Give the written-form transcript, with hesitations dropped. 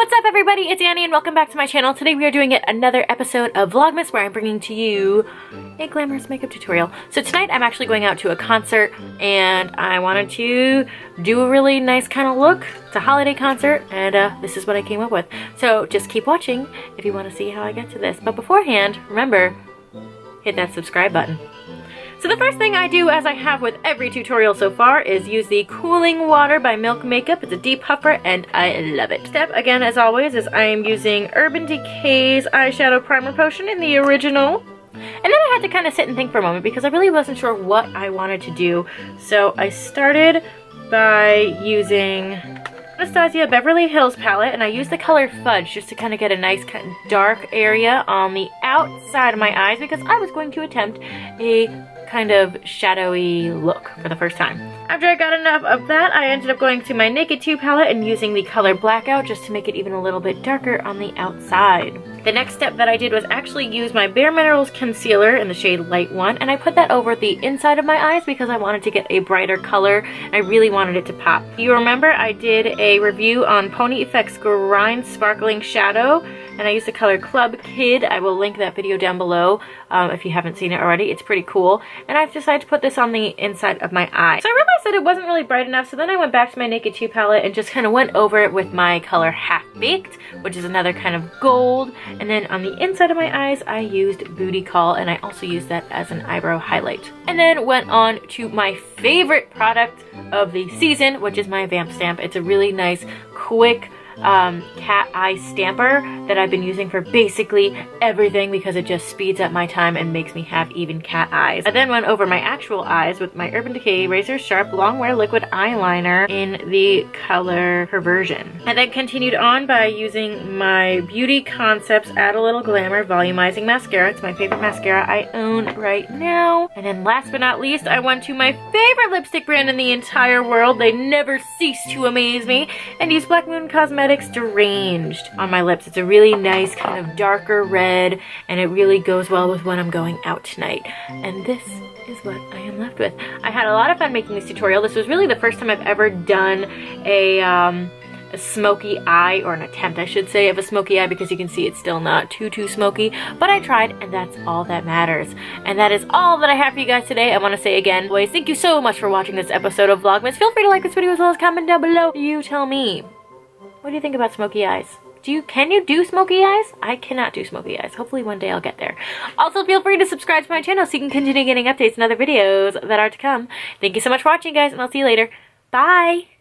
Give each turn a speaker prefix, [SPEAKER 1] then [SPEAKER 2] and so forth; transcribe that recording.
[SPEAKER 1] What's up everybody, it's Annie and welcome back to my channel. Today we are doing yet another episode of Vlogmas where I'm bringing to you a glamorous makeup tutorial. So tonight I'm actually going out to a concert and I wanted to do a really nice kind of look. It's a holiday concert and this is what I came up with. So just keep watching if you want to see how I get to this. But beforehand, remember, hit that subscribe button. So the first thing I do, as I have with every tutorial so far, is use the Cooling Water by Milk Makeup. It's a deep puffer and I love it. Step, again as always, is I am using Urban Decay's eyeshadow primer potion in the original. And then I had to kind of sit and think for a moment because I really wasn't sure what I wanted to do. So I started by using Anastasia Beverly Hills palette, and I used the color Fudge just to kind of get a nice kind of dark area on the outside of my eyes because I was going to attempt a kind of shadowy look for the first time. After I got enough of that, I ended up going to my Naked 2 palette and using the color Blackout just to make it even a little bit darker on the outside. The next step that I did was actually use my Bare Minerals concealer in the shade Light 1, and I put that over the inside of my eyes because I wanted to get a brighter color. I really wanted it to pop. You remember I did a review on Pony Effects Grind Sparkling Shadow, and I used the color Club Kid. I will link that video down below if you haven't seen it already. It's pretty cool. And I've decided to put this on the inside of my eye. So I realized that it wasn't really bright enough, so then I went back to my Naked 2 palette and just kind of went over it with my color Half Baked, which is another kind of gold. And then on the inside of my eyes, I used Booty Call, and I also used that as an eyebrow highlight. And then went on to my favorite product of the season, which is my Vamp Stamp. It's a really nice, quick, cat eye stamper that I've been using for basically everything because it just speeds up my time and makes me have even cat eyes. I then went over my actual eyes with my Urban Decay Razor Sharp Long Wear Liquid Eyeliner in the color Perversion. I then continued on by using my Beauty Concepts Add a Little Glamour Volumizing Mascara. It's my favorite mascara I own right now. And then last but not least, I went to my favorite lipstick brand in the entire world. They never cease to amaze me, and used Black Moon Cosmetics Deranged on my lips. It's a really nice kind of darker red, and it really goes well with when I'm going out tonight. And this is what I am left with. I had a lot of fun making this tutorial. This was really the first time I've ever done a smoky eye, or an attempt I should say of a smoky eye, because you can see it's still not too smoky, but I tried and that's all that matters. And that is all that I have for you guys today. I want to say again, boys, thank you so much for watching this episode of Vlogmas. Feel free to like this video as well as comment down below. You tell me, what do you think about smoky eyes? Can you do smoky eyes? I cannot do smoky eyes. Hopefully one day I'll get there. Also, feel free to subscribe to my channel so you can continue getting updates and other videos that are to come. Thank you so much for watching, guys, and I'll see you later. Bye!